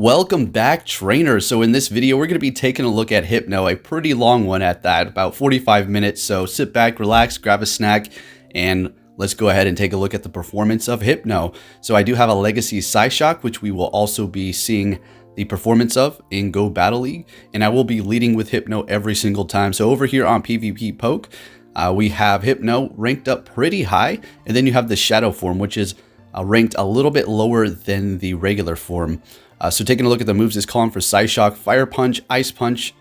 Welcome back, trainers. So in this video, we're going to be taking a look at Hypno, a pretty long one at that, about 45 minutes. So sit back, relax, grab a snack, and let's go ahead and take a look at the performance of Hypno. So I do have a Legacy Psyshock, which we will also be seeing the performance of in Go Battle League, and I will be leading with Hypno every single time. So over here on Pvpoke, we have Hypno ranked up pretty high, and then you have the Shadow form, which is ranked a little bit lower than the regular form. So taking a look at the moves, is calling for Psyshock, Fire Punch, Ice Punch,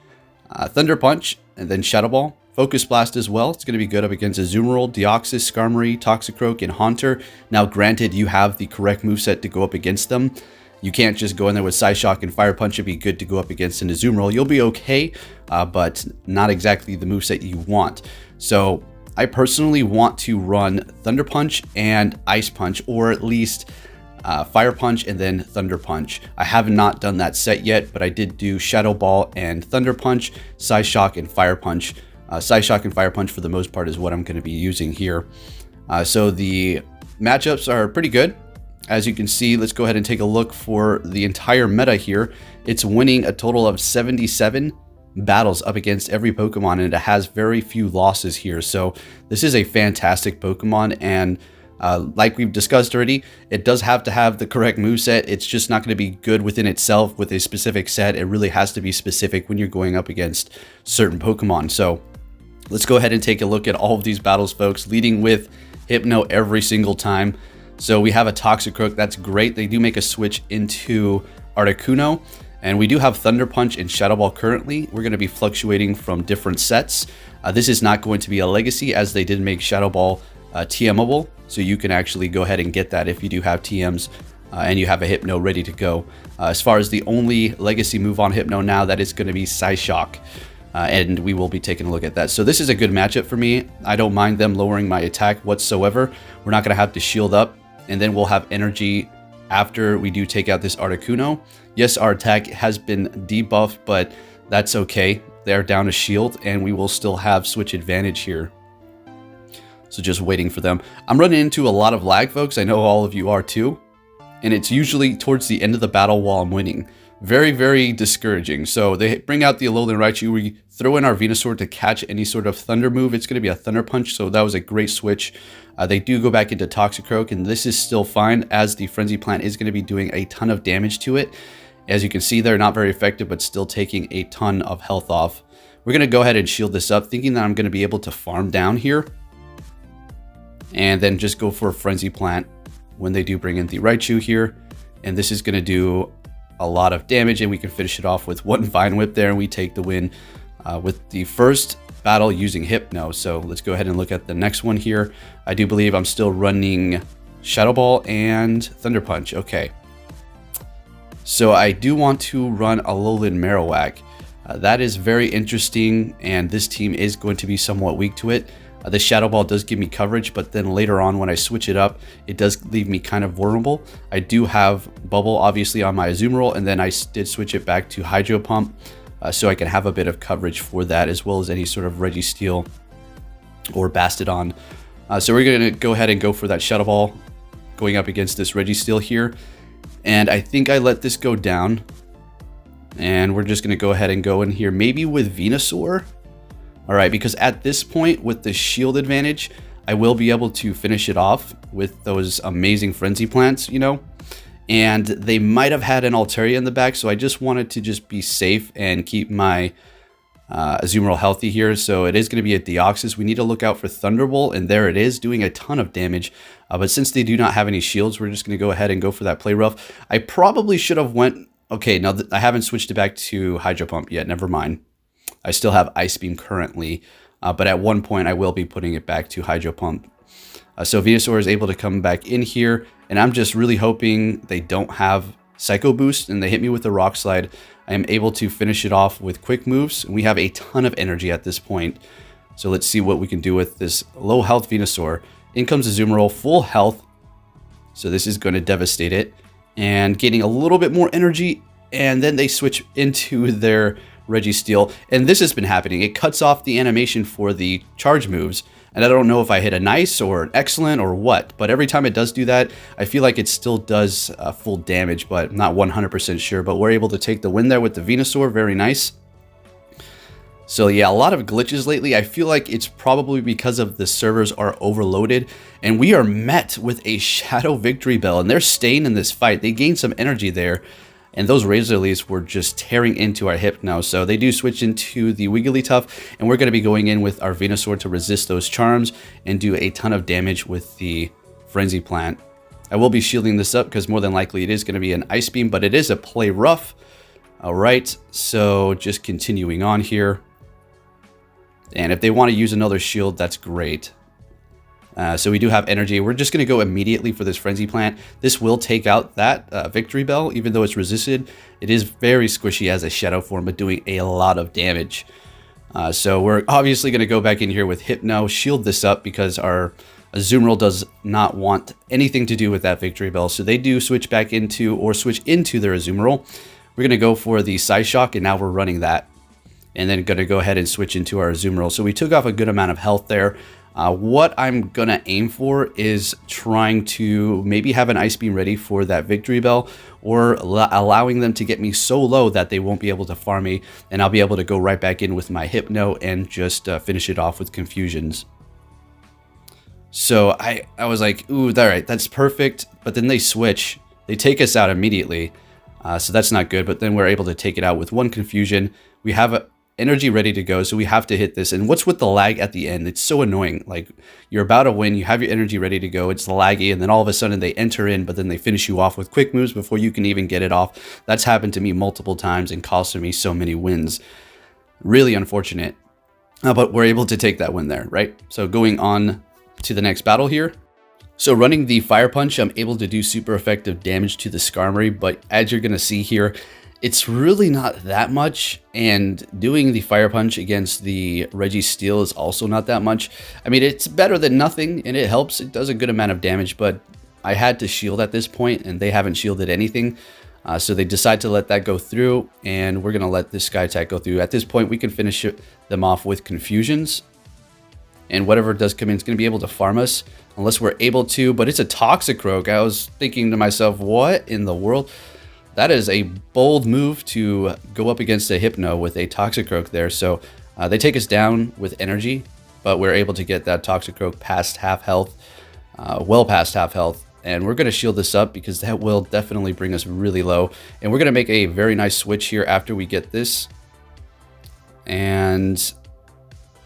Thunder Punch, and then Shadow Ball. Focus Blast as well. It's going to be good up against Azumarill, Deoxys, Skarmory, Toxicroak, and Haunter. Now granted, you have the correct moveset to go up against them. You can't just go in there with Psyshock and Fire Punch and be good to go up against an Azumarill. You'll be okay, but not exactly the moveset you want. So I personally want to run Thunder Punch and Ice Punch, or at least Fire Punch and then Thunder Punch. I have not done that set yet, but I did do Shadow Ball and Thunder Punch, Psyshock and Fire Punch. Psyshock and Fire Punch for the most part is what I'm going to be using here. So the matchups are pretty good. As you can see, let's go ahead and take a look for the entire meta here. It's winning a total of 77 battles up against every Pokemon, and it has very few losses here. So this is a fantastic Pokemon, and like we've discussed already, it does have to have the correct moveset. It's just not going to be good within itself with a specific set. It really has to be specific when you're going up against certain Pokemon. So let's go ahead and take a look at all of these battles, folks, leading with Hypno every single time. So we have a Toxicroak. That's great. They do make a switch into Articuno. And we do have Thunder Punch and Shadow Ball currently. We're going to be fluctuating from different sets. This is not going to be a Legacy, as they did make Shadow Ball TMable. So you can actually go ahead and get that if you do have TMs and you have a Hypno ready to go. As far as the only Legacy move on Hypno now, that is going to be Psyshock. And we will be taking a look at that. So this is a good matchup for me. I don't mind them lowering my attack whatsoever. We're not going to have to shield up, and then we'll have energy after we do take out this Articuno. Yes, our attack has been debuffed, but that's okay. They're down a shield, and we will still have switch advantage here. So just waiting for them. I'm running into a lot of lag, folks. I know all of you are too. And it's usually towards the end of the battle while I'm winning. Very, very discouraging. So they bring out the Alolan Raichu. We throw in our Venusaur to catch any sort of Thunder move. It's going to be a Thunder Punch, so that was a great switch. They do go back into Toxicroak, and this is still fine, as the Frenzy Plant is going to be doing a ton of damage to it. As you can see, they're not very effective, but still taking a ton of health off. We're going to go ahead and shield this up, thinking that I'm going to be able to farm down here, and then just go for a Frenzy Plant when they do bring in the Raichu here. And this is going to do a lot of damage, and we can finish it off with one Vine Whip there, and we take the win with the first battle using Hypno. So let's go ahead and look at the next one here. I do believe I'm still running Shadow Ball and Thunder Punch. Okay. So I do want to run Alolan Marowak. That is very interesting, and this team is going to be somewhat weak to it. The Shadow Ball does give me coverage, but then later on when I switch it up, it does leave me kind of vulnerable. I do have Bubble, obviously, on my Azumarill, and then I did switch it back to Hydro Pump, so I can have a bit of coverage for that, as well as any sort of Registeel or Bastodon. So we're going to go ahead and go for that Shadow Ball, going up against this Registeel here. And I think I let this go down, and we're just going to go ahead and go in here, maybe with Venusaur. All right, because at this point, with the shield advantage, I will be able to finish it off with those amazing Frenzy Plants, you know. And they might have had an Altaria in the back, so I just wanted to just be safe and keep my Azumarill healthy here. So it is going to be a Deoxys. We need to look out for Thunderbolt, and there it is, doing a ton of damage. But since they do not have any shields, we're just going to go ahead and go for that Play Rough. I probably should have went... Okay, now I haven't switched it back to Hydro Pump yet. Never mind. I still have Ice Beam currently, but at one point I will be putting it back to Hydro Pump. So Venusaur is able to come back in here, and I'm just really hoping they don't have Psycho Boost and they hit me with the Rock Slide. I am able to finish it off with quick moves, and we have a ton of energy at this point. So let's see what we can do with this low health Venusaur. In comes Azumarill, full health. So this is going to devastate it, and getting a little bit more energy, and then they switch into their Registeel, and this has been happening. It cuts off the animation for the charge moves And I don't know if I hit a nice or an excellent or what, but every time it does do that, I feel like it still does full damage, but I'm not 100% sure. But we're able to take the win there with the Venusaur. Very nice. So yeah, a lot of glitches lately. I feel like it's probably because of the servers are overloaded, and we are met with a Shadow Victory Bell, and they're staying in this fight. They gained some energy there, and those Razor Leaves were just tearing into our Hypno. So they do switch into the Wigglytuff, and we're going to be going in with our Venusaur to resist those charms and do a ton of damage with the Frenzy Plant. I will be shielding this up because more than likely it is going to be an Ice Beam, but it is a play rough. All right, so just continuing on here. And if they want to use another shield, that's great. So we do have energy. We're just going to go immediately for this Frenzy Plant. This will take out that Victory Bell, even though it's resisted. It is very squishy as a Shadow form, but doing a lot of damage. So we're obviously going to go back in here with Hypno, shield this up because our Azumarill does not want anything to do with that Victory Bell. So they do switch back into, or switch into their Azumarill. We're going to go for the Psyshock, and now we're running that. And then going to go ahead and switch into our Azumarill. So we took off a good amount of health there. What I'm going to aim for is trying to maybe have an Ice Beam ready for that Victory Bell, or allowing them to get me so low that they won't be able to farm me, and I'll be able to go right back in with my Hypno and just finish it off with Confusions. So I was like, ooh, all right, that's perfect. But then they switch. They take us out immediately. So that's not good. But then we're able to take it out with one Confusion. We have energy ready to go, so we have to hit this. And what's with the lag at the end? It's so annoying. Like, you're about to win, you have your energy ready to go, it's laggy, and then all of a sudden they enter in, but then they finish you off with quick moves before you can even get it off. That's happened to me multiple times and costed me so many wins. Really unfortunate. But we're able to take that win there, right? So going on to the next battle here. So running the Fire Punch, I'm able to do super effective damage to the Skarmory, but as you're going to see here, it's really not that much, and doing the Fire Punch against the Registeel is also not that much. I mean, it's better than nothing, and it helps. It does a good amount of damage, but I had to shield at this point, and they haven't shielded anything. So they decide to let that go through, and we're going to let this Sky Attack go through. At this point, we can finish them off with Confusions, and whatever does come in is going to be able to farm us, unless we're able to, but it's a Toxicroak. I was thinking to myself, what in the world? That is a bold move to go up against a Hypno with a Toxicroak there. So they take us down with energy, but we're able to get that Toxicroak past half health, well past half health. And we're going to shield this up because that will definitely bring us really low. And we're going to make a very nice switch here after we get this. And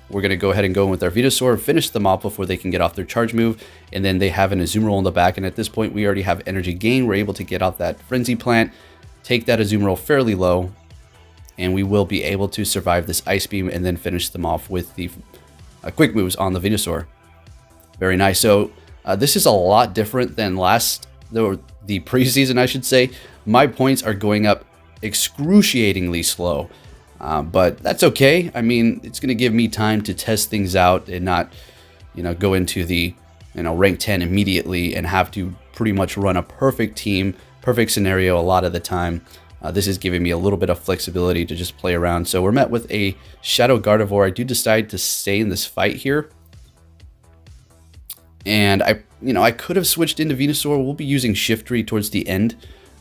we're going to go ahead and go in with our Venusaur, finish them off before they can get off their charge move. And then they have an Azumarill in the back. And at this point, we already have energy gain. We're able to get out that Frenzy Plant, take that Azumarill fairly low, and we will be able to survive this Ice Beam and then finish them off with the quick moves on the Venusaur. Very nice. So this is a lot different than the preseason, I should say. My points are going up excruciatingly slow. But that's okay. I mean, it's going to give me time to test things out and not, go into the, rank 10 immediately and have to pretty much run a perfect team, perfect scenario a lot of the time. This is giving me a little bit of flexibility to just play around. So we're met with a Shadow Gardevoir. I do decide to stay in this fight here. And I could have switched into Venusaur. We'll be using Shifry towards the end.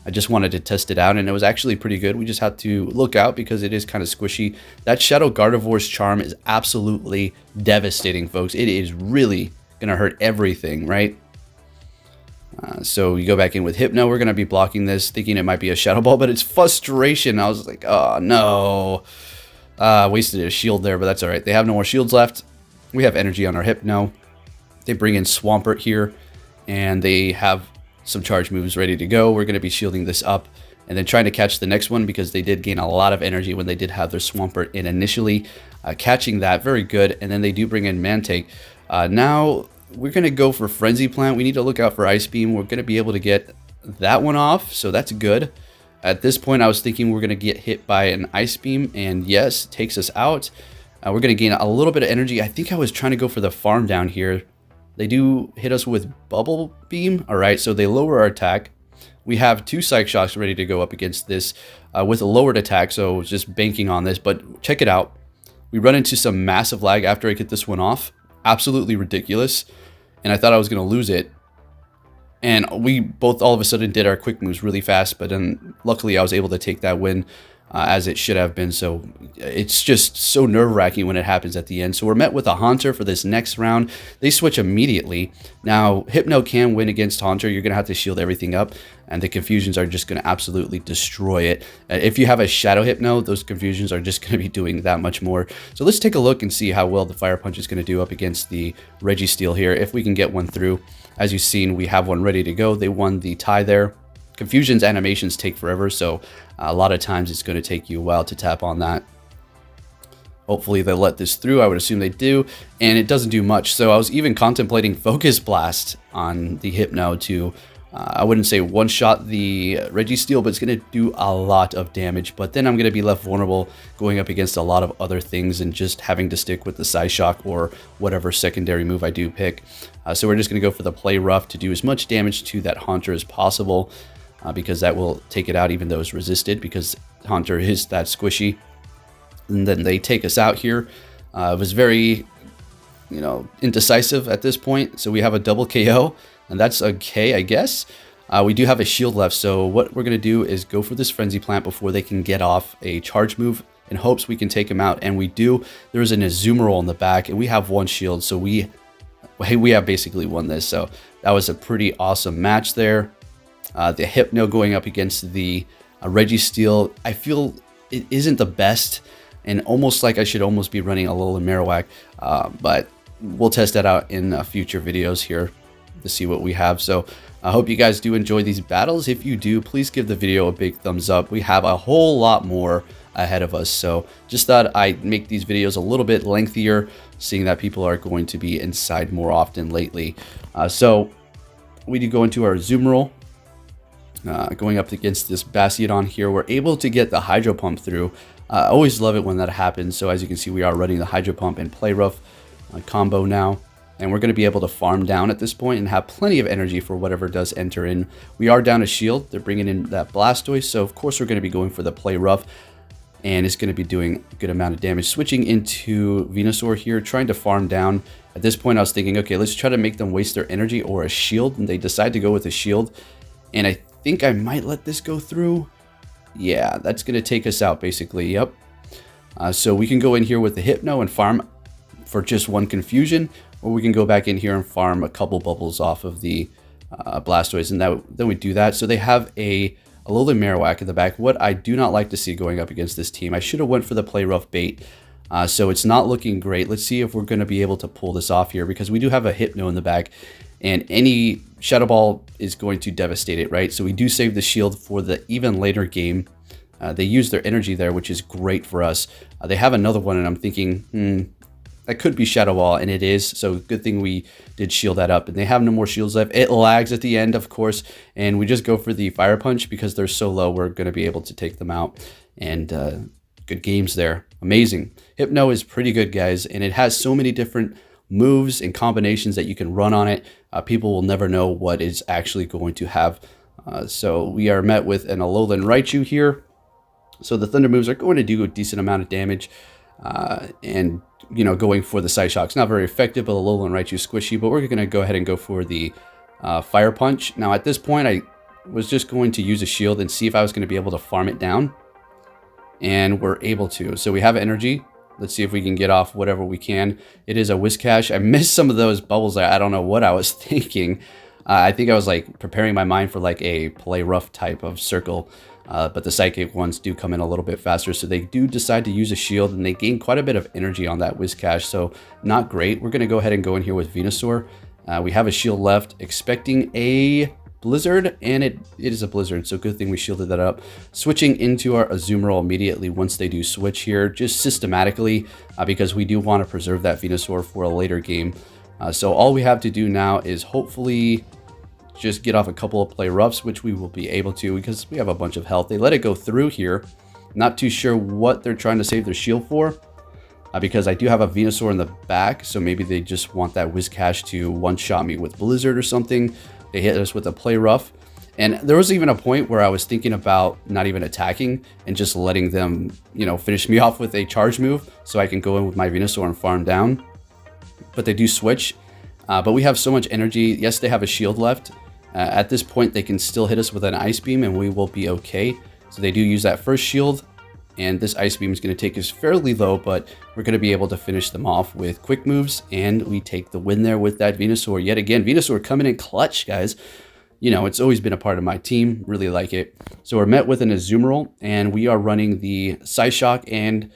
I just wanted to test it out, and it was actually pretty good. We just have to look out because it is kind of squishy. That Shadow Gardevoir's charm is absolutely devastating, folks. It is really going to hurt everything, right? So we go back in with Hypno. We're going to be blocking this, thinking it might be a Shadow Ball, but it's Frustration. I was like, oh, no. Wasted a shield there, but that's all right. They have no more shields left. We have energy on our Hypno. They bring in Swampert here, and they have some charge moves ready to go. We're going to be shielding this up and then trying to catch the next one because they did gain a lot of energy when they did have their Swampert in initially. Catching that, very good. And then they do bring in Niantic. Now we're going to go for Frenzy Plant. We need to look out for Ice Beam. We're going to be able to get that one off, so that's good. At this point, I was thinking we're going to get hit by an Ice Beam, and yes, takes us out. We're going to gain a little bit of energy. I think I was trying to go for the farm down here. They do hit us with Bubble Beam. All right, so they lower our attack. We have 2 Psych Shocks ready to go up against this with a lowered attack, so just banking on this. But check it out. We run into some massive lag after I get this one off. absolutely ridiculous, and I thought I was going to lose it. And we both all of a sudden did our quick moves really fast, but then luckily I was able to take that win as it should have been. So it's just so nerve-wracking when it happens at the end. So we're met with a Haunter for this next round. They switch immediately. Now, Hypno can win against Haunter. You're going to have to shield everything up, and the Confusions are just going to absolutely destroy it. If you have a Shadow Hypno, those Confusions are just going to be doing that much more. So let's take a look and see how well the Fire Punch is going to do up against the Registeel here, if we can get one through. As you've seen, we have one ready to go. They won the tie there. Confusion's animations take forever, so a lot of times it's going to take you a while to tap on that. Hopefully they let this through. I would assume they do, and it doesn't do much. So I was even contemplating Focus Blast on the Hypno to, I wouldn't say one-shot the Registeel, but it's going to do a lot of damage. But then I'm going to be left vulnerable going up against a lot of other things and just having to stick with the Psyshock or whatever secondary move I do pick. So we're just going to go for the Play Rough to do as much damage to that Haunter as possible, because that will take it out even though it's resisted, because Haunter is that squishy. And then they take us out here. It was very, indecisive at this point. So we have a double KO, and that's okay, I guess. We do have a shield left, so what we're going to do is go for this Frenzy Plant before they can get off a charge move in hopes we can take them out, and we do. There's an Azumarill in the back, and we have one shield, so we have basically won this. So that was a pretty awesome match there. The Hypno going up against the Registeel, I feel it isn't the best, and almost like I should almost be running Alolan Marowak, but we'll test that out in future videos here to see what we have. So I hope you guys do enjoy these battles. If you do, please give the video a big thumbs up. We have a whole lot more ahead of us, so just thought I'd make these videos a little bit lengthier, seeing that people are going to be inside more often lately. So we do go into our Azumarill. Going up against this Bastiodon here, we're able to get the Hydro Pump through. I always love it when that happens. So as you can see, we are running the Hydro Pump and Play Rough combo now. And we're going to be able to farm down at this point and have plenty of energy for whatever does enter in. We are down a shield. They're bringing in that Blastoise. So of course we're going to be going for the Play Rough. And it's going to be doing a good amount of damage. Switching into Venusaur here, trying to farm down. At this point I was thinking, okay, let's try to make them waste their energy or a shield. And they decide to go with a shield. And I think I might let this go through. Yeah, that's going to take us out basically. Yep. So we can go in here with the Hypno and farm for just one Confusion, or we can go back in here and farm a couple bubbles off of the Blastoise, and then we do that. So they have a Alolan Marowak in the back. What I do not like to see going up against this team, I should have went for the Play Rough bait. So it's not looking great. Let's see if we're going to be able to pull this off here, because we do have a Hypno in the back. And any Shadow Ball is going to devastate it, right? So we do save the shield for the even later game. They use their energy there, which is great for us. They have another one, and I'm thinking, that could be Shadow Ball, and it is. So good thing we did shield that up. And they have no more shields left. It lags at the end, of course. And we just go for the Fire Punch because they're so low. We're going to be able to take them out. And good games there. Amazing. Hypno is pretty good, guys. And it has so many different moves and combinations that you can run on it. People will never know what it's actually going to have. So we are met with an Alolan Raichu here. So the Thunder moves are going to do a decent amount of damage. And, going for the Psyshock's not very effective, but Alolan Raichu squishy. But we're going to go ahead and go for the Fire Punch. Now at this point, I was just going to use a shield and see if I was going to be able to farm it down. And we're able to. So we have energy. Let's see if we can get off whatever we can. It is a Whiscash. I missed some of those bubbles. I don't know what I was thinking. I think I was like preparing my mind for like a Play Rough type of circle. But the Psychic ones do come in a little bit faster. So they do decide to use a shield, and they gain quite a bit of energy on that Whiscash. So not great. We're going to go ahead and go in here with Venusaur. We have a shield left, expecting a Blizzard, and it is a Blizzard, so good thing we shielded that up. Switching into our Azumarill immediately once they do switch here, just systematically, because we do want to preserve that Venusaur for a later game. So all we have to do now is hopefully just get off a couple of Play Roughs, which we will be able to because we have a bunch of health. They let it go through here. Not too sure what they're trying to save their shield for, because I do have a Venusaur in the back, so maybe they just want that Whiscash to one-shot me with Blizzard or something. They hit us with a Play Rough. And there was even a point where I was thinking about not even attacking and just letting them, finish me off with a charge move so I can go in with my Venusaur and farm down. but they do switch. But we have so much energy. Yes, they have a shield left. At this point, they can still hit us with an Ice Beam and we will be okay. So they do use that first shield, and this Ice Beam is going to take us fairly low, but we're going to be able to finish them off with quick moves, and we take the win there with that Venusaur. Yet again, Venusaur coming in clutch, guys. You know, it's always been a part of my team. Really like it. So we're met with an Azumarill, and we are running the Psyshock and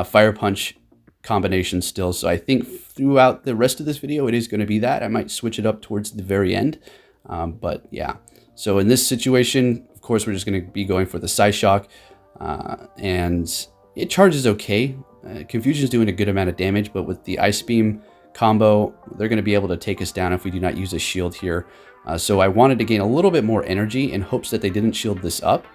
Fire Punch combination still. So I think throughout the rest of this video, it is going to be that. I might switch it up towards the very end. But yeah, so in this situation, of course, we're just going to be going for the Psyshock, and it charges okay. Confusion's doing a good amount of damage, but with the Ice Beam combo, they're going to be able to take us down if we do not use a shield here. So I wanted to gain a little bit more energy in hopes that they didn't shield this up.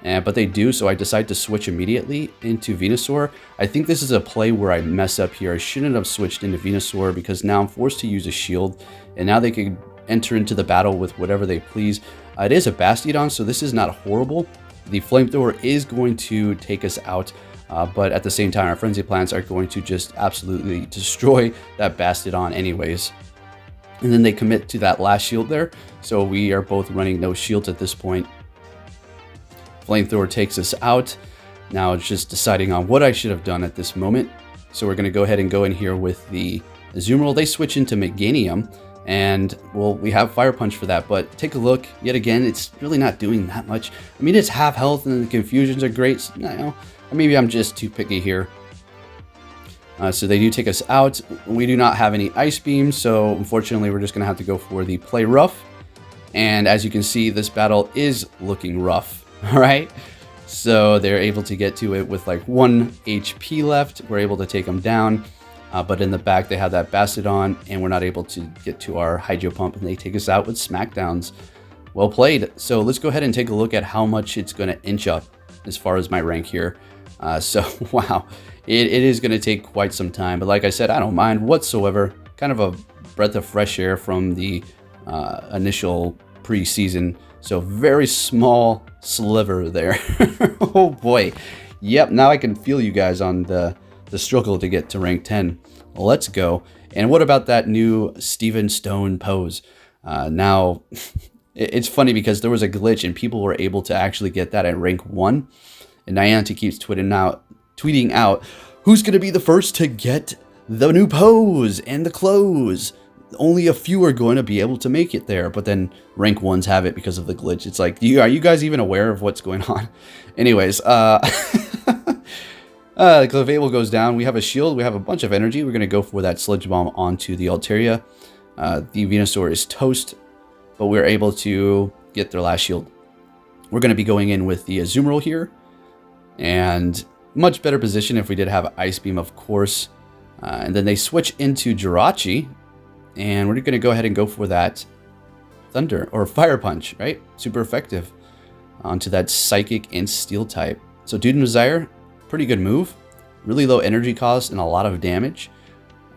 But they do, so I decide to switch immediately into Venusaur. I think this is a play where I mess up here. I shouldn't have switched into Venusaur because now I'm forced to use a shield, and now they can enter into the battle with whatever they please. It is a Bastiodon, so this is not horrible. The Flamethrower is going to take us out, but at the same time, our Frenzy Plants are going to just absolutely destroy that Bastiodon anyways. And then they commit to that last shield there, so we are both running no shields at this point. Flamethrower takes us out. Now it's just deciding on what I should have done at this moment. So we're going to go ahead and go in here with the Azumarill. They switch into Meganium, and well, we have Fire Punch for that, but take a look. Yet again, it's really not doing that much. I mean, it's half health and the confusions are great. So, you know, maybe I'm just too picky here. So they do take us out. We do not have any Ice Beams, so unfortunately we're just going to have to go for the Play Rough. And as you can see, this battle is looking rough. All right, so they're able to get to it with like 1 HP left. We're able to take them down, but in the back they have that Bastiodon, and we're not able to get to our Hydro Pump, and they take us out with Smackdowns. Well played. So let's go ahead and take a look at how much it's going to inch up as far as my rank here. So wow, it is going to take quite some time, but like I said, I don't mind whatsoever. Kind of a breath of fresh air from the initial preseason. So very small sliver there. Oh boy. Yep, now I can feel you guys on the struggle to get to rank 10. Let's go. And what about that new Steven Stone pose? Now, it's funny because there was a glitch and people were able to actually get that at rank 1. And Niantic keeps tweeting out, who's going to be the first to get the new pose and the clothes? Only a few are going to be able to make it there, but then rank 1s have it because of the glitch. It's like, are you guys even aware of what's going on? Anyways, the Pvpoke goes down. We have a shield. We have a bunch of energy. We're going to go for that Sludge Bomb onto the Altaria. The Venusaur is toast, but we're able to get their last shield. We're going to be going in with the Azumarill here, and much better position if we did have Ice Beam, of course. And then they switch into Jirachi. And we're going to go ahead and go for that Thunder or Fire Punch, right? Super effective onto that Psychic and Steel type. So Dude Desire, pretty good move. Really low energy cost and a lot of damage.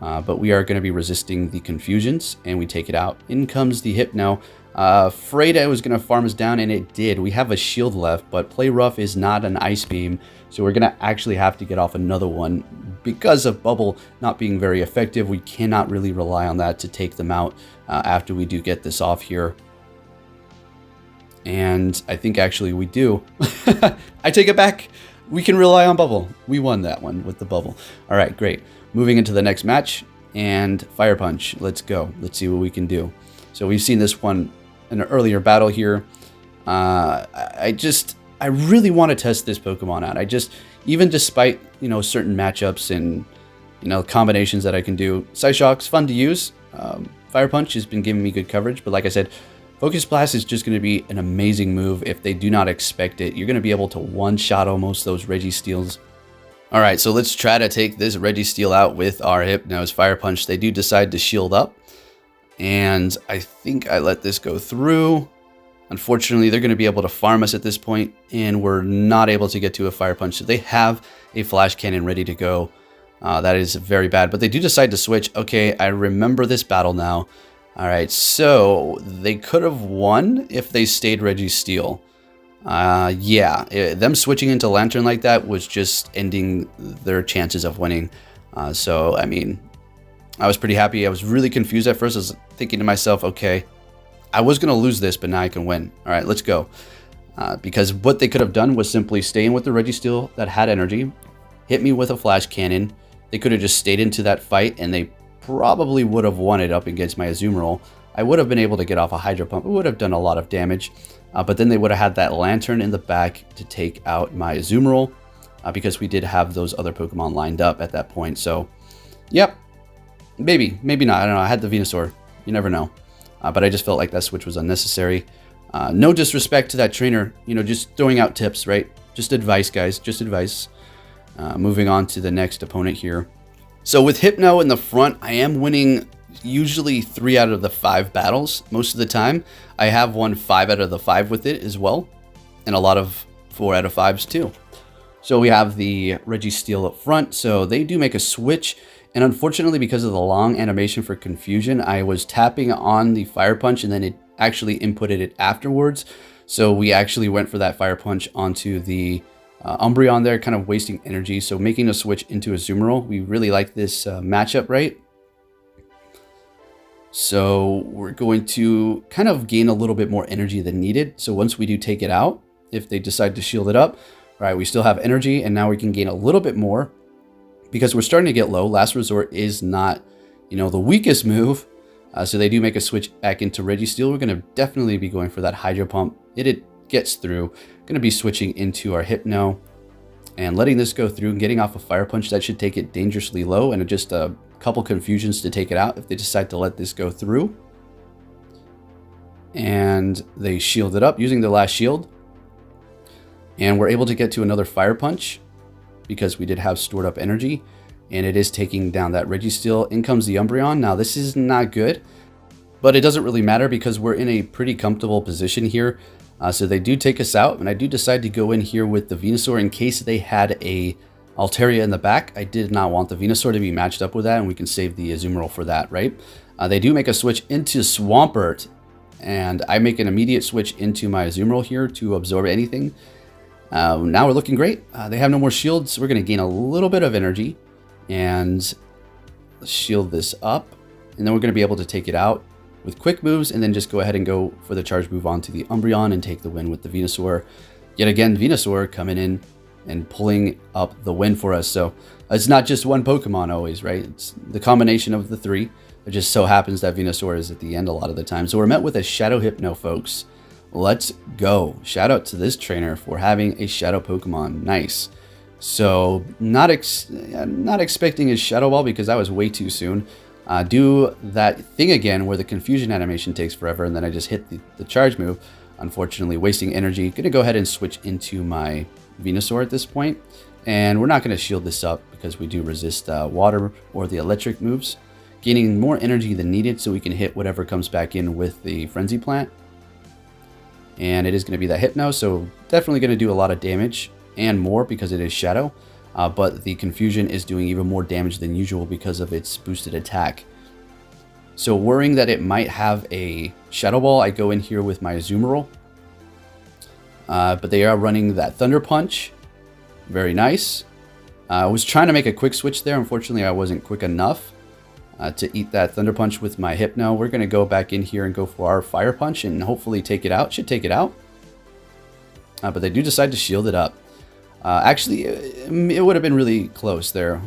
But we are going to be resisting the Confusions, and we take it out. In comes the Hypno. Afraid I was going to farm us down, and it did. We have a shield left, but Play Rough is not an Ice Beam, so we're going to actually have to get off another one. Because of Bubble not being very effective, we cannot really rely on that to take them out after we do get this off here. And I think actually we do. I take it back. We can rely on Bubble. We won that one with the Bubble. All right, great. Moving into the next match, and Fire Punch. Let's go. Let's see what we can do. So we've seen this one in an earlier battle here. I really want to test this Pokemon out. Even despite, certain matchups and, combinations that I can do, Psyshock's fun to use. Fire Punch has been giving me good coverage, but like I said, Focus Blast is just going to be an amazing move if they do not expect it. You're going to be able to one-shot almost those Registeels. All right, so let's try to take this Registeel out with our Hypno's Fire Punch. They do decide to shield up, and I think I let this go through. Unfortunately, they're going to be able to farm us at this point, and we're not able to get to a Fire Punch. So they have a Flash Cannon ready to go. That is very bad, but they do decide to switch. Okay, I remember this battle now. All right, so they could have won if they stayed Registeel. Yeah, them switching into Lantern like that was just ending their chances of winning. So, I mean, I was pretty happy. I was really confused at first. I was thinking to myself, okay, I was going to lose this, but now I can win. All right, let's go. Because what they could have done was simply stay in with the Registeel that had energy, hit me with a flash cannon. They could have just stayed into that fight, and they probably would have won it up against my Azumarill. I would have been able to get off a Hydro Pump. It would have done a lot of damage, but then they would have had that Lantern in the back to take out my Azumarill, because we did have those other Pokemon lined up at that point. So, yep, maybe not. I don't know. I had the Venusaur. You never know. But I just felt like that switch was unnecessary. No disrespect to that trainer, you know, just throwing out tips, right? Just advice, guys, just advice. Moving on to the next opponent here. So with Hypno in the front, I am winning usually 3 out of the 5 battles. Most of the time, I have won 5 out of the 5 with it as well. And a lot of 4 out of 5s too. So we have the Registeel up front. So they do make a switch. And unfortunately, because of the long animation for confusion, I was tapping on the Fire Punch and then it actually inputted it afterwards. So we actually went for that Fire Punch onto the Umbreon there, kind of wasting energy. So making a switch into a Azumarill. We really like this matchup, right? So we're going to kind of gain a little bit more energy than needed. So once we do take it out, if they decide to shield it up, right, we still have energy and now we can gain a little bit more because we're starting to get low. Last Resort is not, you know, the weakest move. So they do make a switch back into Registeel. We're going to definitely be going for that Hydro Pump. It gets through. Going to be switching into our Hypno and letting this go through and getting off a Fire Punch. That should take it dangerously low and just a couple confusions to take it out if they decide to let this go through. And they shield it up using the last shield. And we're able to get to another Fire Punch because we did have stored up energy. And it is taking down that Registeel. In comes the Umbreon. Now this is not good, but it doesn't really matter because we're in a pretty comfortable position here. So they do take us out, and I do decide to go in here with the Venusaur in case they had a Altaria in the back. I did not want the Venusaur to be matched up with that, and we can save the Azumarill for that, right? They do make a switch into Swampert, and I make an immediate switch into my Azumarill here to absorb anything. Now we're looking great. They have no more shields, so we're going to gain a little bit of energy. And let's shield this up, and then we're going to be able to take it out with quick moves and then just go ahead and go for the charge move onto the Umbreon and take the win with the Venusaur. Yet again, Venusaur coming in and pulling up the win for us. So it's not just one Pokemon always, right? It's the combination of the 3. It just so happens that Venusaur is at the end a lot of the time. So we're met with a Shadow Hypno, folks. Let's go. Shout out to this trainer for having a Shadow Pokemon. Nice. So not expecting his Shadow Ball because that was way too soon. Do that thing again where the confusion animation takes forever and then I just hit the charge move. Unfortunately, wasting energy. Going to go ahead and switch into my Venusaur at this point. And we're not going to shield this up because we do resist water or the electric moves. Gaining more energy than needed so we can hit whatever comes back in with the Frenzy Plant. And it is going to be that Hypno, so definitely going to do a lot of damage. And more because it is Shadow, but the confusion is doing even more damage than usual because of its boosted attack. So worrying that it might have a Shadow Ball, I go in here with my Azumarill. But they are running that Thunder Punch. Very nice. I was trying to make a quick switch there. Unfortunately, I wasn't quick enough to eat that Thunder Punch with my Hypno. We're going to go back in here and go for our Fire Punch and hopefully take it out. Should take it out. But they do decide to shield it up. Actually, it would have been really close there.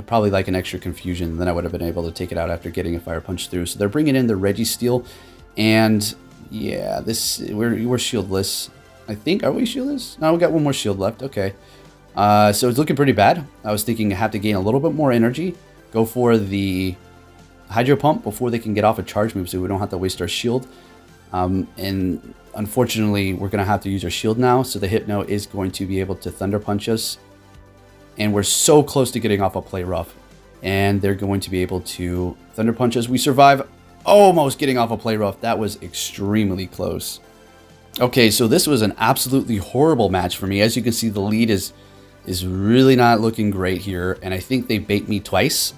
Probably like an extra confusion. Then I would have been able to take it out after getting a Fire Punch through. So they're bringing in the Registeel. And yeah, we're shieldless. I think. Are we shieldless? No, we got one more shield left. Okay. So it's looking pretty bad. I was thinking I have to gain a little bit more energy. Go for the Hydro Pump before they can get off a charge move so we don't have to waste our shield. And unfortunately, we're going to have to use our shield now. So the Hypno is going to be able to Thunder Punch us. And we're so close to getting off a Play Rough. And they're going to be able to Thunder Punch us. We survive almost getting off a Play Rough. That was extremely close. Okay, so this was an absolutely horrible match for me. As you can see, the lead is really not looking great here. And I think they bait me twice.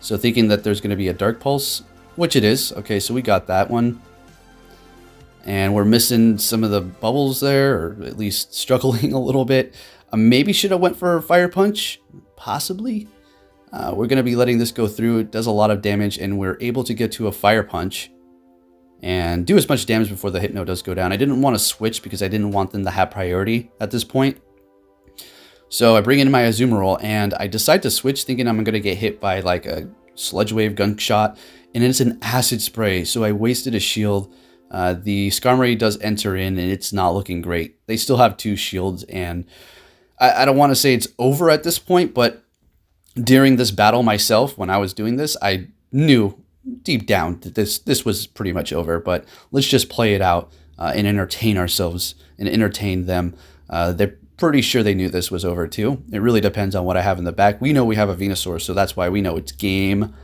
So thinking that there's going to be a Dark Pulse, which it is. Okay, so we got that one. And we're missing some of the bubbles there, or at least struggling a little bit. Maybe should have went for a Fire Punch, possibly. We're going to be letting this go through. It does a lot of damage, and we're able to get to a Fire Punch and do as much damage before the Hypno does go down. I didn't want to switch because I didn't want them to have priority at this point. So I bring in my Azumarill, and I decide to switch thinking I'm going to get hit by like a Sludge Wave gunshot, and it's an Acid Spray, so I wasted a shield. The Skarmory does enter in, and it's not looking great. They still have 2 shields, and I don't want to say it's over at this point, but during this battle myself, when I was doing this, I knew deep down that this was pretty much over, but let's just play it out and entertain ourselves and entertain them. They're pretty sure they knew this was over too. It really depends on what I have in the back. We know we have a Venusaur, so that's why we know it's game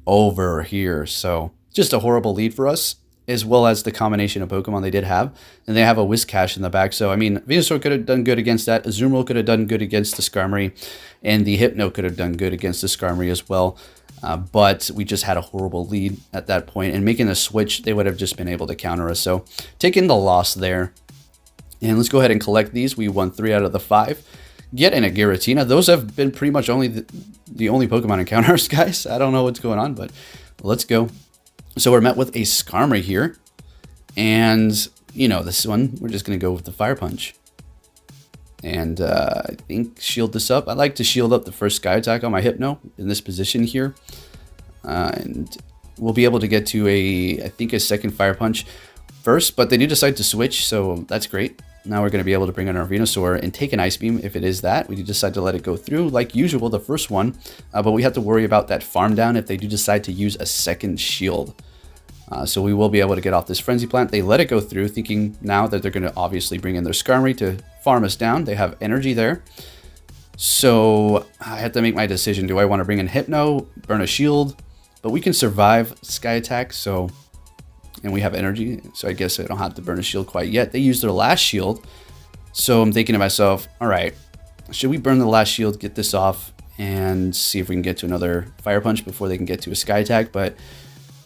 over here. So just a horrible lead for us, as well as the combination of Pokemon they did have. And they have a Whiscash in the back. So, I mean, Venusaur could have done good against that. Azumarill could have done good against the Skarmory. And the Hypno could have done good against the Skarmory as well. But we just had a horrible lead at that point. And making a switch, they would have just been able to counter us. So, taking the loss there. And let's go ahead and collect these. We won 3 out of the 5. Get in a Giratina. Those have been pretty much only the only Pokemon encounters, guys. I don't know what's going on, but let's go. So we're met with a Skarmory here. And, you know, this one, we're just going to go with the Fire Punch. And I think shield this up. I like to shield up the first Sky Attack on my Hypno in this position here. And we'll be able to get to I think a second Fire Punch first, but they do decide to switch, so that's great. Now we're going to be able to bring in our Venusaur and take an Ice Beam if it is that. We do decide to let it go through, like usual, the first one, but we have to worry about that farm down if they do decide to use a second shield. So we will be able to get off this Frenzy Plant. They let it go through, thinking now that they're going to obviously bring in their Skarmory to farm us down. They have energy there. So I have to make my decision. Do I want to bring in Hypno, burn a shield? But we can survive Sky Attack, so... And we have energy, so I guess I don't have to burn a shield quite yet. They used their last shield, so I'm thinking to myself, all right, should we burn the last shield, get this off, and see if we can get to another Fire Punch before they can get to a Sky Attack? But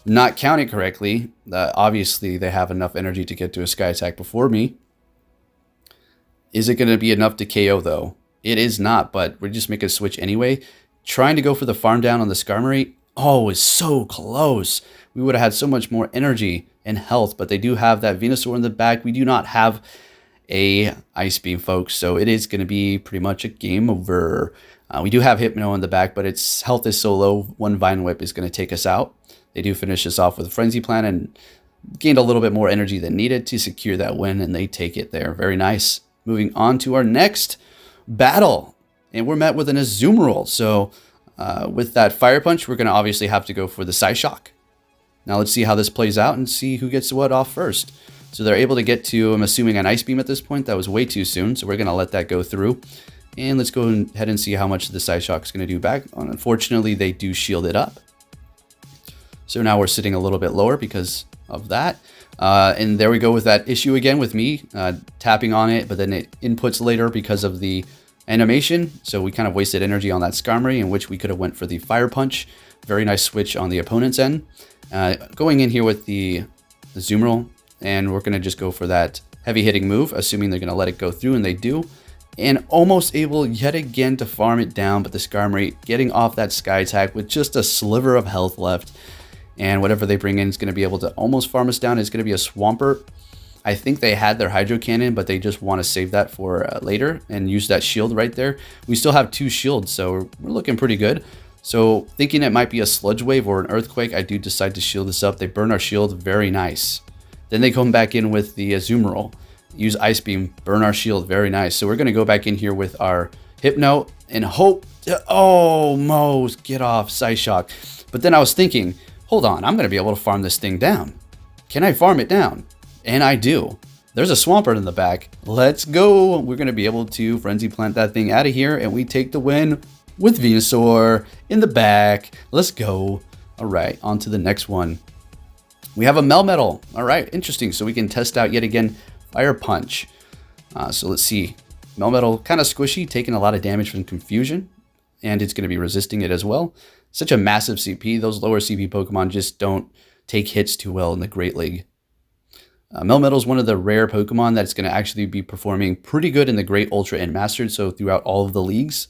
not counting correctly, obviously they have enough energy to get to a Sky Attack before me. Is it going to be enough to KO, though? It is not, but we're just making a switch anyway. Trying to go for the farm down on the Skarmory. Oh, it's so close. We would have had so much more energy and health, but they do have that Venusaur in the back. We do not have a Ice Beam, folks, so it is going to be pretty much a game over. We do have Hypno in the back, but its health is so low, one Vine Whip is going to take us out. They do finish us off with a Frenzy Plant and gained a little bit more energy than needed to secure that win, and they take it there. Very nice. Moving on to our next battle, and we're met with an Azumarill. So with that Fire Punch, we're going to obviously have to go for the Psyshock. Now let's see how this plays out and see who gets what off first. So they're able to get to, I'm assuming, an Ice Beam at this point. That was way too soon, so we're going to let that go through. And let's go ahead and see how much the Psyshock is going to do back. Unfortunately, they do shield it up. So now we're sitting a little bit lower because of that. And there we go with that issue again with me tapping on it, but then it inputs later because of the animation. So we kind of wasted energy on that Skarmory, in which we could have went for the Fire Punch. Very nice switch on the opponent's end. Going in here with the Azumarill, and we're going to just go for that heavy hitting move, assuming they're going to let it go through, and they do. And almost able yet again to farm it down, but the Skarmory getting off that Sky Attack with just a sliver of health left. And whatever they bring in is going to be able to almost farm us down. It's going to be a Swampert. I think they had their Hydro Cannon, but they just want to save that for later and use that shield right there. We still have 2 shields, so we're looking pretty good. So thinking it might be a Sludge Wave or an Earthquake, I do decide to shield this up. They burn our shield. Very nice. Then they come back in with the Azumarill. Use Ice Beam. Burn our shield. Very nice. So we're going to go back in here with our Hypno and hope to, almost get off Psyshock. But then I was thinking, hold on, I'm going to be able to farm this thing down. Can I farm it down? And I do. There's a Swampert in the back. Let's go. We're going to be able to Frenzy Plant that thing out of here, and we take the win with Venusaur in the back. Let's go. All right, on to the next one. We have a Melmetal. All right, interesting. So we can test out yet again Fire Punch. So let's see. Melmetal, kind of squishy, taking a lot of damage from Confusion, and it's going to be resisting it as well. Such a massive CP. Those lower CP Pokemon just don't take hits too well in the Great League. Melmetal is one of the rare Pokemon that's going to actually be performing pretty good in the Great, Ultra, and Mastered, so throughout all of the leagues.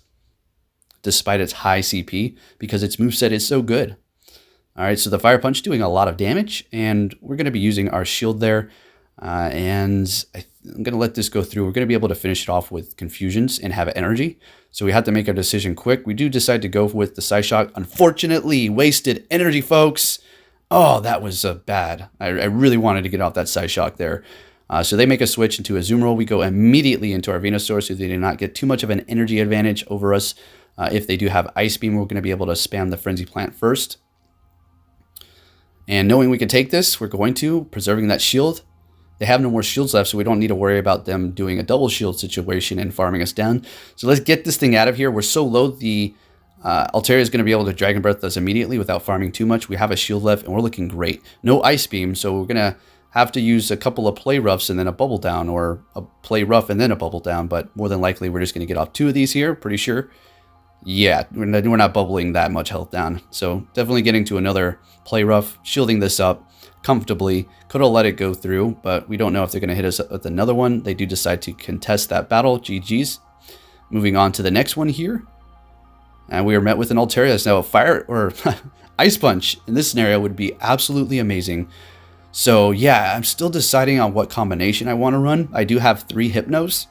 despite its high CP, because its moveset is so good. All right, so the Fire Punch doing a lot of damage, and we're going to be using our shield there. And I'm going to let this go through. We're going to be able to finish it off with Confusions and have energy. So we have to make a decision quick. We do decide to go with the Psyshock. Unfortunately, wasted energy, folks. Oh, that was bad. I really wanted to get off that Psyshock there. So they make a switch into Azumarill. We go immediately into our Venusaur so they do not get too much of an energy advantage over us. If they do have Ice Beam, we're going to be able to spam the Frenzy Plant first. And knowing we can take this, we're going to, preserving that shield. They have no more shields left, so we don't need to worry about them doing a double shield situation and farming us down. So let's get this thing out of here. We're so low, the Altaria is going to be able to Dragon Breath us immediately without farming too much. We have a shield left, and we're looking great. No Ice Beam, so we're going to have to use a couple of Play Roughs and then a Bubble Down, or a Play Rough and then a Bubble Down, but more than likely we're just going to get off 2 of these here, pretty sure. Yeah, we're not bubbling that much health down. So definitely getting to another Play Rough, shielding this up comfortably. Could have let it go through, but we don't know if they're going to hit us with another one. They do decide to contest that battle. GG's. Moving on to the next one here. And we are met with an Altaria. Now, Fire or Ice Punch in this scenario would be absolutely amazing. So yeah, I'm still deciding on what combination I want to run. I do have 3 Hypnos,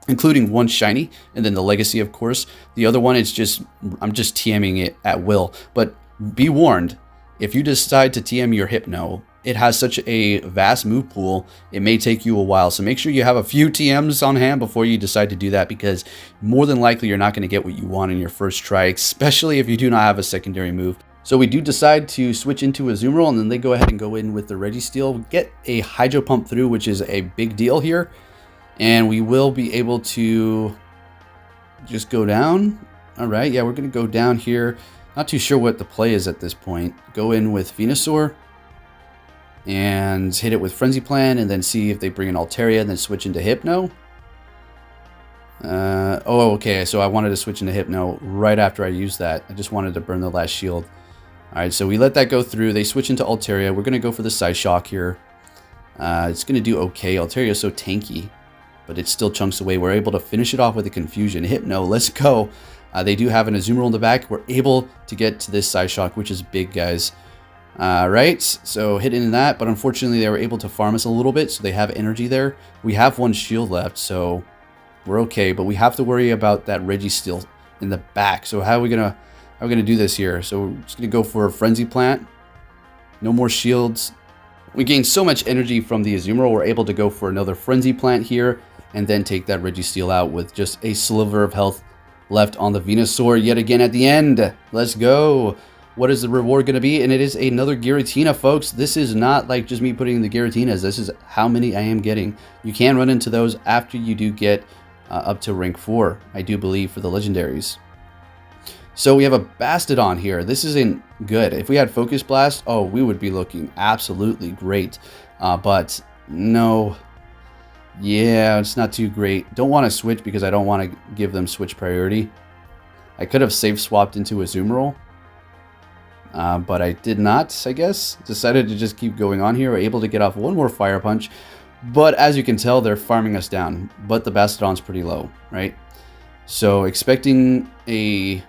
including 1 shiny, and then the Legacy, of course. The other one is just, I'm just TMing it at will. But be warned, if you decide to TM your Hypno, it has such a vast move pool, it may take you a while. So make sure you have a few TMs on hand before you decide to do that, because more than likely you're not going to get what you want in your first try, especially if you do not have a secondary move. So we do decide to switch into Azumarill, and then they go ahead and go in with the Registeel, get a Hydro Pump through, which is a big deal here. And we will be able to just go down. All right, yeah, we're going to go down here. Not too sure what the play is at this point. Go in with Venusaur and hit it with Frenzy Plant, and then see if they bring an Altaria, and then switch into Hypno. Oh, okay, so I wanted to switch into Hypno right after I used that. I just wanted to burn the last shield. All right, so we let that go through. They switch into Altaria. We're going to go for the Psyshock here. It's going to do okay. Altaria is so tanky, but it still chunks away. We're able to finish it off with a Confusion. Hypno, let's go. They do have an Azumarill in the back. We're able to get to this Psyshock, which is big, guys. Right, so hit into that, but unfortunately they were able to farm us a little bit, so they have energy there. We have 1 shield left, so we're okay, but we have to worry about that Registeel in the back. So how are we gonna do this here? So we're just gonna go for a Frenzy Plant. No more shields. We gained so much energy from the Azumarill, we're able to go for another Frenzy Plant here, and then take that Registeel out with just a sliver of health left on the Venusaur yet again at the end. Let's go. What is the reward going to be? And it is another Giratina, folks. This is not like just me putting in the Giratinas. This is how many I am getting. You can run into those after you do get up to rank 4, I do believe, for the legendaries. So we have a Bastodon here. This isn't good. If we had Focus Blast, oh, we would be looking absolutely great. But no. Yeah, it's not too great. Don't want to switch because I don't want to give them switch priority. I could have safe swapped into Azumarill. But I did not, I guess. Decided to just keep going on here. We're able to get off 1 more Fire Punch. But as you can tell, they're farming us down. But the Bastodon's pretty low, right? So expecting a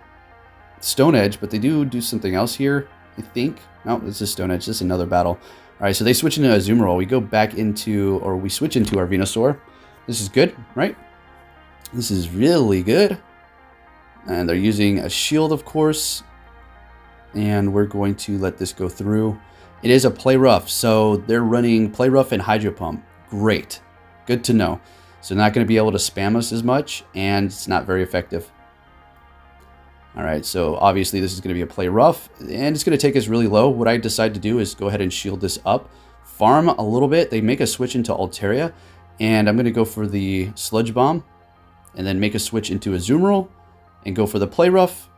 Stone Edge, but they do something else here, I think. No, this is Stone Edge. This is another battle. All right, so they switch into Azumarill. We go back into, or we switch into our Venusaur. This is good, right? This is really good. And they're using a shield, of course. And we're going to let this go through. It is a Play Rough, so they're running Play Rough and Hydro Pump. Great. Good to know. So not going to be able to spam us as much, and it's not very effective. All right, so obviously this is going to be a Play Rough, and it's going to take us really low. What I decide to do is go ahead and shield this up, farm a little bit. They make a switch into Altaria, and I'm going to go for the Sludge Bomb, and then make a switch into Azumarill, and go for the Play Rough,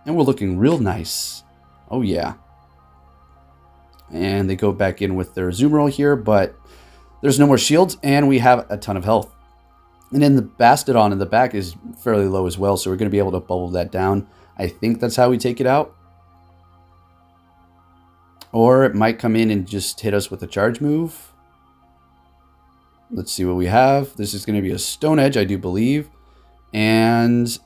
and we're looking real nice. Oh yeah. And they go back in with their Azumarill here, but there's no more shields, and we have a ton of health. And then the Bastodon in the back is fairly low as well, so we're going to be able to bubble that down. I think that's how we take it out. Or it might come in and just hit us with a charge move. Let's see what we have. This is going to be a Stone Edge, I do believe. And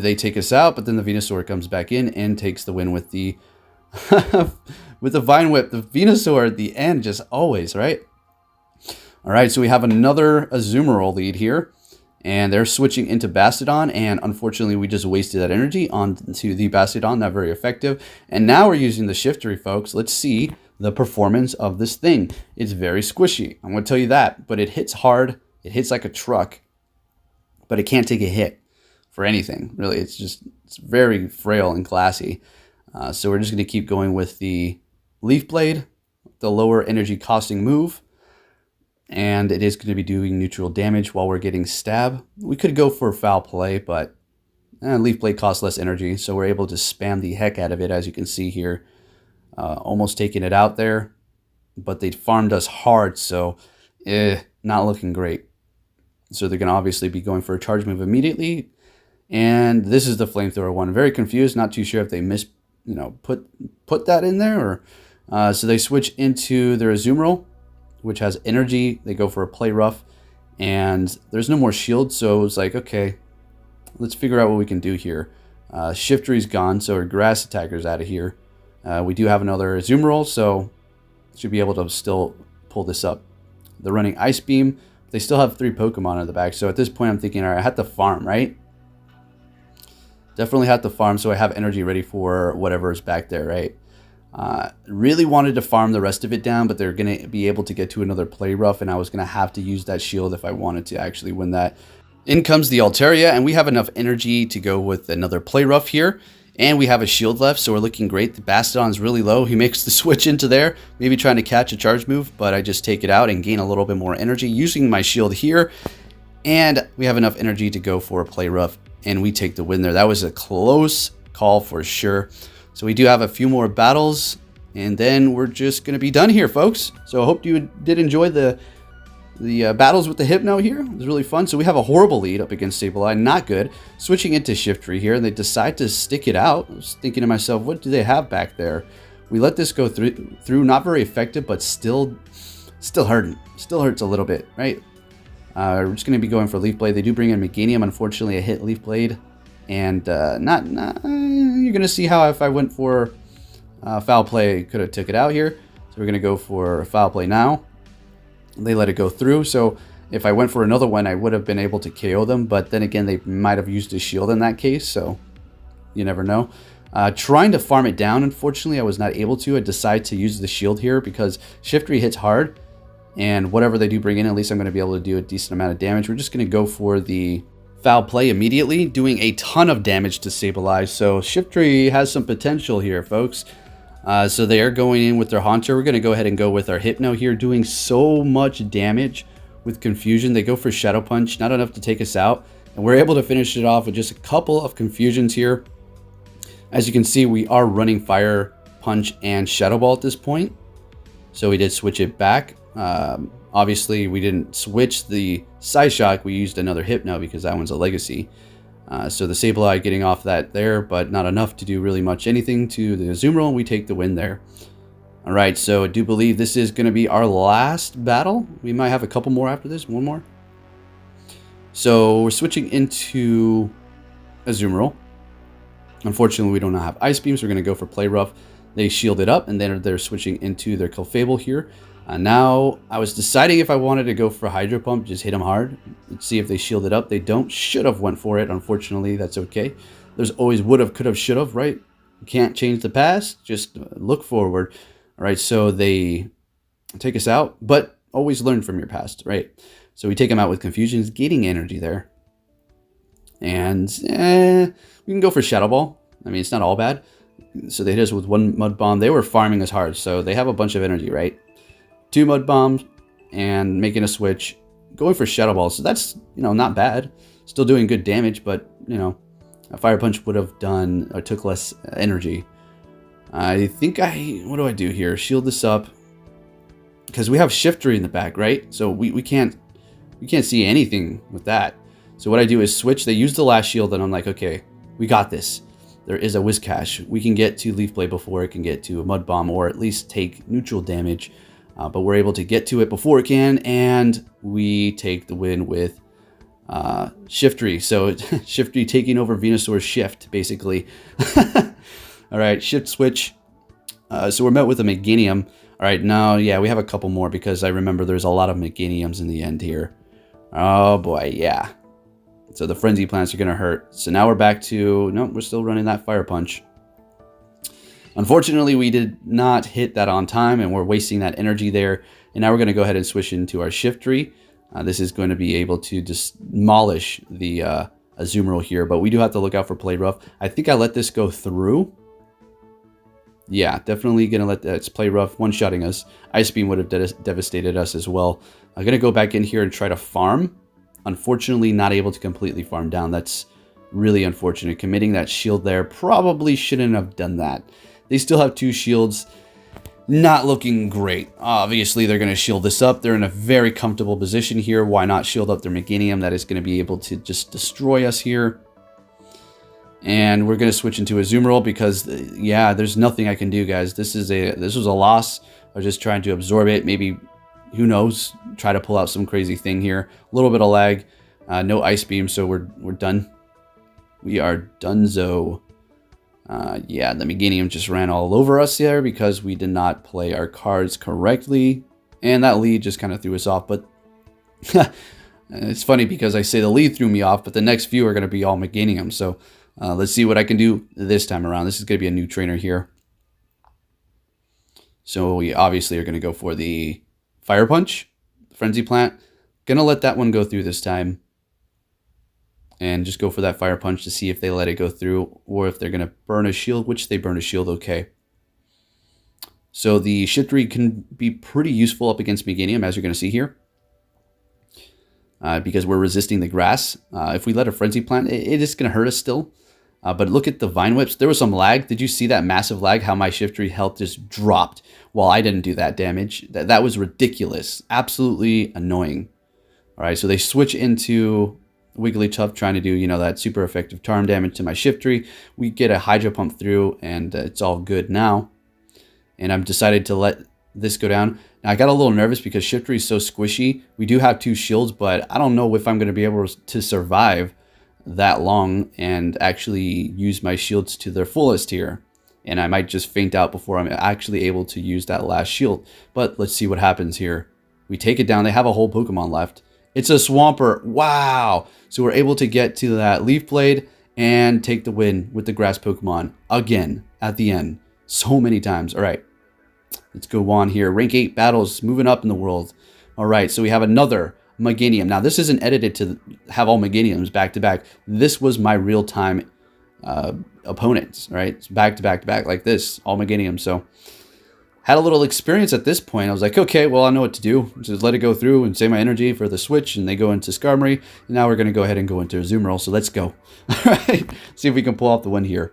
they take us out, but then the Venusaur comes back in and takes the win with the with the Vine Whip. The Venusaur at the end, just always, right? All right, so we have another Azumarill lead here, and they're switching into Bastiodon, and unfortunately we just wasted that energy onto the Bastiodon, not very effective. And now we're using the Shifry, folks. Let's see the performance of this thing. It's very squishy, I'm going to tell you that, but it hits hard. It hits like a truck, but it can't take a hit for anything, really. It's very frail and glassy. So we're just going to keep going with the Leaf Blade, the lower energy costing move. And it is going to be doing neutral damage while we're getting stab. We could go for foul play, but Leaf Blade costs less energy, so we're able to spam the heck out of it, as you can see here. Almost taking it out there, but they farmed us hard, so not looking great. So they're going to obviously be going for a charge move immediately. And this is the Flamethrower one. Very confused, not too sure if they put that in there, or so they switch into their Azumarill, which has energy. They go for a Play Rough, and there's no more shield, so it's like, okay, let's figure out what we can do here. Shifty's gone, so our grass attacker's out of here. We do have another Azumarill, so should be able to still pull this up. They're running Ice Beam. They still have 3 Pokemon in the back, so at this point I'm thinking, all right, I have to farm, right? Definitely have to farm so I have energy ready for whatever is back there, right? Really wanted to farm the rest of it down, but they're going to be able to get to another Play Rough, and I was going to have to use that shield if I wanted to actually win that. In comes the Altaria, and we have enough energy to go with another Play Rough here, and we have a shield left, so we're looking great. The Bastiodon's really low. He makes the switch into there, maybe trying to catch a charge move, but I just take it out and gain a little bit more energy using my shield here, and we have enough energy to go for a Play Rough, and we take the win there. That was a close call for sure. So we do have a few more battles, and then we're just going to be done here, folks. So I hope you did enjoy the battles with the Hypno here. It was really fun. So we have a horrible lead up against Sableye, not good. Switching into Shifry here, and they decide to stick it out. I was thinking to myself, what do they have back there? We let this go through, not very effective, but still hurting. Still hurts a little bit, right? We're just going to be going for Leaf Blade. They do bring in Meganium. Unfortunately, I hit Leaf Blade. And you're going to see how if I went for foul play, could have took it out here. So we're going to go for foul play now. They let it go through. So if I went for another one, I would have been able to KO them. But then again, they might have used a shield in that case. So you never know. Trying to farm it down, unfortunately, I was not able to. I decided to use the shield here because Shifty hits hard. And whatever they do bring in, at least I'm going to be able to do a decent amount of damage. We're just going to go for the foul play immediately, doing a ton of damage to Sableye. So Shifty has some potential here, folks. So they are going in with their Haunter. We're going to go ahead and go with our Hypno here, doing so much damage with Confusion. They go for Shadow Punch, not enough to take us out. And we're able to finish it off with just a couple of Confusions here. As you can see, we are running Fire Punch and Shadow Ball at this point. So we did switch it back. Obviously, we didn't switch the Psyshock. We used another Hypno because that one's a Legacy. So the Sableye getting off that there, but not enough to do really much anything to the Azumarill. We take the win there. All right, so I do believe this is going to be our last battle. We might have a couple more after this, one more. So we're switching into Azumarill. Unfortunately, we do not have Ice Beam, so we're going to go for Play Rough. They shield it up, and then they're switching into their Clefable here. Now, I was deciding if I wanted to go for Hydro Pump, just hit them hard. Let's see if they shield it up. They don't. Should have went for it. Unfortunately, that's okay. There's always would have, could have, should have, right? You can't change the past. Just look forward. All right, so they take us out, but always learn from your past, right? So we take them out with Confusions, getting energy there. And we can go for Shadow Ball. I mean, it's not all bad. So they hit us with one Mud Bomb. They were farming us hard, so they have a bunch of energy, right? 2 Mud Bombs and making a switch, going for Shadow Ball. So that's, not bad. Still doing good damage, but, a Fire Punch would have done or took less energy. I think what do I do here? Shield this up because we have Shifty in the back, right? So we can't see anything with that. So what I do is switch. They use the last shield, and I'm like, okay, we got this. There is a Whiscash. We can get to Leaf Blade before it can get to a Mud Bomb, or at least take neutral damage. But we're able to get to it before it can, and we take the win with Shifry. So Shifry taking over Venusaur's shift, basically. All right, shift switch. So we're met with a Meganium. All right, now, yeah, we have a couple more because I remember there's a lot of Meganiums in the end here. Oh boy, yeah. So the Frenzy Plants are going to hurt. So now we're back to, no, we're still running that Fire Punch. Unfortunately, we did not hit that on time, and we're wasting that energy there. And now we're going to go ahead and switch into our Shifry. This is going to be able to demolish the Azumarill here, but we do have to look out for Play Rough. I think I let this go through. Yeah, definitely going to let that Play Rough, one-shotting us. Ice Beam would have devastated us as well. I'm going to go back in here and try to farm. Unfortunately, not able to completely farm down. That's really unfortunate. Committing that shield there, probably shouldn't have done that. They still have 2 shields. Not looking great. Obviously, they're going to shield this up. They're in a very comfortable position here. Why not shield up their Meganium? That is going to be able to just destroy us here. And we're going to switch into Azumarill because, yeah, there's nothing I can do, guys. This was a loss. I was just trying to absorb it. Maybe, who knows, try to pull out some crazy thing here. A little bit of lag. No Ice Beam, so we're done. We are donezo. Yeah, the Meganium just ran all over us there because we did not play our cards correctly. And that lead just kind of threw us off. But it's funny because I say the lead threw me off, but the next few are going to be all Meganium. So let's see what I can do this time around. This is going to be a new trainer here. So we obviously are going to go for the Fire Punch, Frenzy Plant. Going to let that one go through this time. And just go for that Fire Punch to see if they let it go through or if they're going to burn a shield, which they burn a shield, okay. So the Shifry can be pretty useful up against Meganium, as you're going to see here. Because we're resisting the grass. If we let a Frenzy Plant, it is going to hurt us still. But look at the Vine Whips. There was some lag. Did you see that massive lag? How my Shifry health just dropped while I didn't do that damage. That was ridiculous. Absolutely annoying. All right, so they switch into Wigglytuff trying to do, you know, that super effective charm damage to my Shifry. We get a Hydro Pump through, and it's all good now. And I've decided to let this go down. Now, I got a little nervous because Shifry is so squishy. We do have 2 shields, but I don't know if I'm going to be able to survive that long and actually use my shields to their fullest here. And I might just faint out before I'm actually able to use that last shield. But let's see what happens here. We take it down. They have a whole Pokemon left. It's a Swampert. Wow. So we're able to get to that Leaf Blade and take the win with the Grass Pokemon again at the end. So many times. All right. Let's go on here. Rank 8 battles moving up in the world. All right. So we have another Meganium. Now, this isn't edited to have all Meganiums back to back. This was my real-time opponents, right? It's back to back to back like this. All Meganiums. So had a little experience at this point. I was like, okay, well, I know what to do. Just let it go through and save my energy for the switch. And they go into Skarmory. And now we're going to go ahead and go into Azumarill. So let's go. All right. See if we can pull off the win here.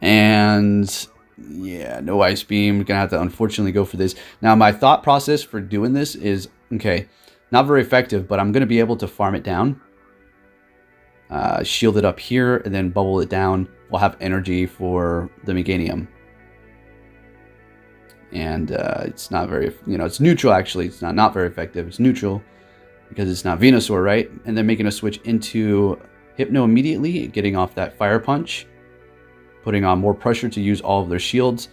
And yeah, no Ice Beam. We're going to have to unfortunately go for this. Now, my thought process for doing this is, okay, not very effective, but I'm going to be able to farm it down. Shield it up here and then bubble it down. We'll have energy for the Meganium. And it's not very, you know, it's neutral actually. It's not very effective. It's neutral because it's not Venusaur, right? And then making a switch into Hypno immediately, getting off that Fire Punch, putting on more pressure to use all of their shields.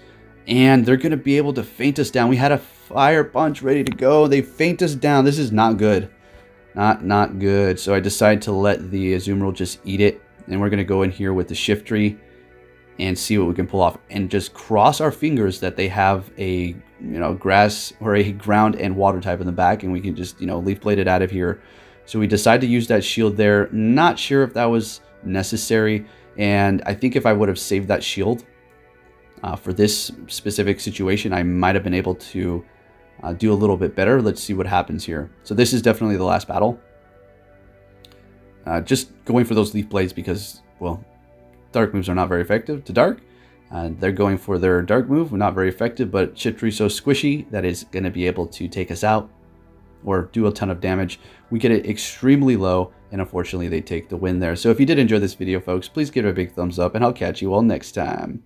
And they're going to be able to feint us down. We had a Fire Punch ready to go. They feint us down. This is not good. Not good. So I decided to let the Azumarill just eat it. And we're going to go in here with the Shifry and see what we can pull off, and just cross our fingers that they have a, you know, grass or a ground and water type in the back, and we can just, you know, Leaf Blade it out of here. So we decided to use that shield there. Not sure if that was necessary, and I think if I would have saved that shield for this specific situation, I might have been able to do a little bit better. Let's see what happens here. So this is definitely the last battle. Just going for those Leaf Blades because, well, Dark moves are not very effective to Dark. They're going for their Dark move, not very effective, but Shifry's so squishy that is going to be able to take us out or do a ton of damage. We get it extremely low, and unfortunately they take the win there. So if you did enjoy this video, folks, please give it a big thumbs up, and I'll catch you all next time.